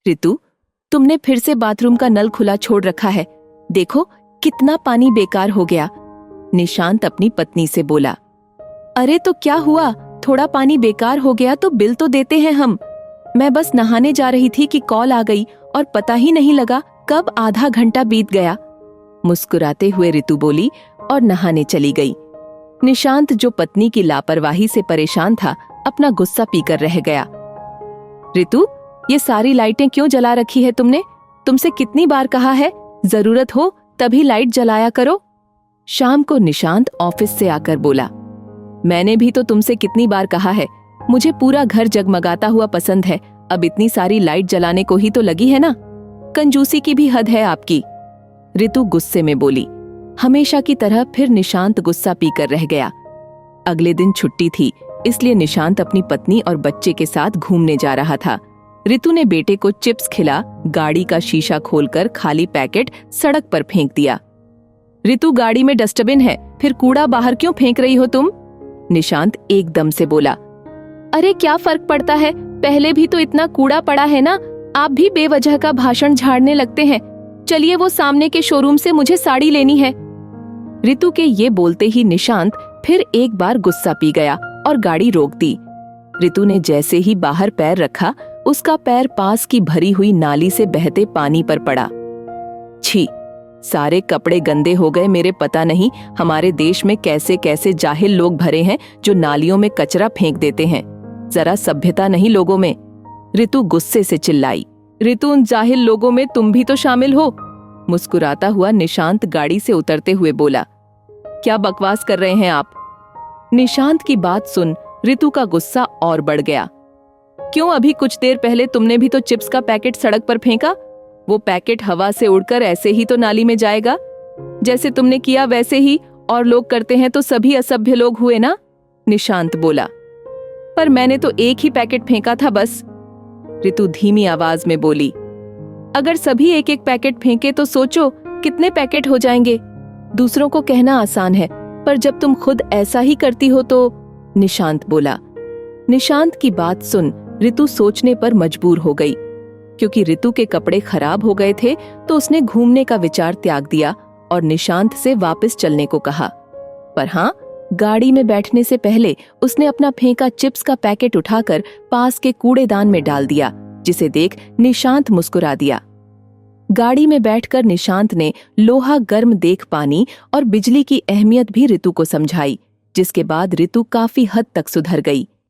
ऋतु, तुमने फिर से बाथरूम का नल खुला छोड़ रखा है। देखो कितना पानी बेकार हो गया। निशांत अपनी पत्नी से बोला। अरे तो क्या हुआ, थोड़ा पानी बेकार हो गया तो बिल तो देते हैं हम। मैं बस नहाने जा रही थी कि कॉल आ गई और पता ही नहीं लगा कब आधा घंटा बीत गया। मुस्कुराते हुए ऋतु बोली और नहाने चली गई। निशांत, जो पत्नी की लापरवाही से परेशान था, अपना गुस्सा पीकर रह गया। ऋतु, ये सारी लाइटें क्यों जला रखी है तुमने? तुमसे कितनी बार कहा है, जरूरत हो तभी लाइट जलाया करो। शाम को निशांत ऑफिस से आकर बोला। मैंने भी तो तुमसे कितनी बार कहा है, मुझे पूरा घर जगमगाता हुआ पसंद है। अब इतनी सारी लाइट जलाने को ही तो लगी है ना। कंजूसी की भी हद है आपकी। ऋतु गुस्से में बोली। हमेशा की तरह फिर निशांत गुस्सा पीकर रह गया। अगले दिन छुट्टी थी, इसलिए निशांत अपनी पत्नी और बच्चे के साथ घूमने जा रहा था। ऋतु ने बेटे को चिप्स खिला गाड़ी का शीशा खोलकर खाली पैकेट सड़क पर फेंक दिया। ऋतु, गाड़ी में डस्टबिन है, फिर कूड़ा बाहर क्यों फेंक रही हो तुम? निशांत एकदम से बोला। अरे क्या फर्क पड़ता है, पहले भी तो इतना कूड़ा पड़ा है ना। आप भी बेवजह का भाषण झाड़ने लगते हैं। चलिए वो सामने के शोरूम से मुझे साड़ी लेनी है। ऋतु के ये बोलते ही निशांत फिर एक बार गुस्सा पी गया और गाड़ी रोक दी। ऋतु ने जैसे ही बाहर पैर रखा, उसका पैर पास की भरी हुई नाली से बहते पानी पर पड़ा। छी, सारे कपड़े गंदे हो गए मेरे। पता नहीं हमारे देश में कैसे कैसे जाहिल लोग भरे हैं जो नालियों में कचरा फेंक देते हैं। जरा सभ्यता नहीं लोगों में। ऋतु गुस्से से चिल्लाई। ऋतु, उन जाहिल लोगों में तुम भी तो शामिल हो। मुस्कुराता हुआ निशांत गाड़ी से उतरते हुए बोला। क्या बकवास कर रहे हैं आप? निशांत की बात सुन ऋतु का गुस्सा और बढ़ गया। क्यों, अभी कुछ देर पहले तुमने भी तो चिप्स का पैकेट सड़क पर फेंका। वो पैकेट हवा से उड़कर ऐसे ही तो नाली में जाएगा। जैसे तुमने किया वैसे ही और लोग करते हैं तो सभी असभ्य लोग हुए ना। निशांत बोला। पर मैंने तो एक ही पैकेट फेंका था बस। ऋतु धीमी आवाज में बोली। अगर सभी एक एक पैकेट फेंके तो सोचो कितने पैकेट हो जाएंगे। दूसरों को कहना आसान है, पर जब तुम खुद ऐसा ही करती हो तो। निशांत बोला। निशांत की बात सुन ऋतु सोचने पर मजबूर हो गई। क्योंकि ऋतु के कपड़े खराब हो गए थे तो उसने घूमने का विचार त्याग दिया और निशांत से वापस चलने को कहा। पर हाँ, गाड़ी में बैठने से पहले उसने अपना फेंका चिप्स का पैकेट उठाकर पास के कूड़ेदान में डाल दिया, जिसे देख निशांत मुस्कुरा दिया। गाड़ी में बैठकर निशांत ने लोहा गर्म देख पानी और बिजली की अहमियत भी ऋतु को समझाई, जिसके बाद ऋतु काफी हद तक सुधर गई।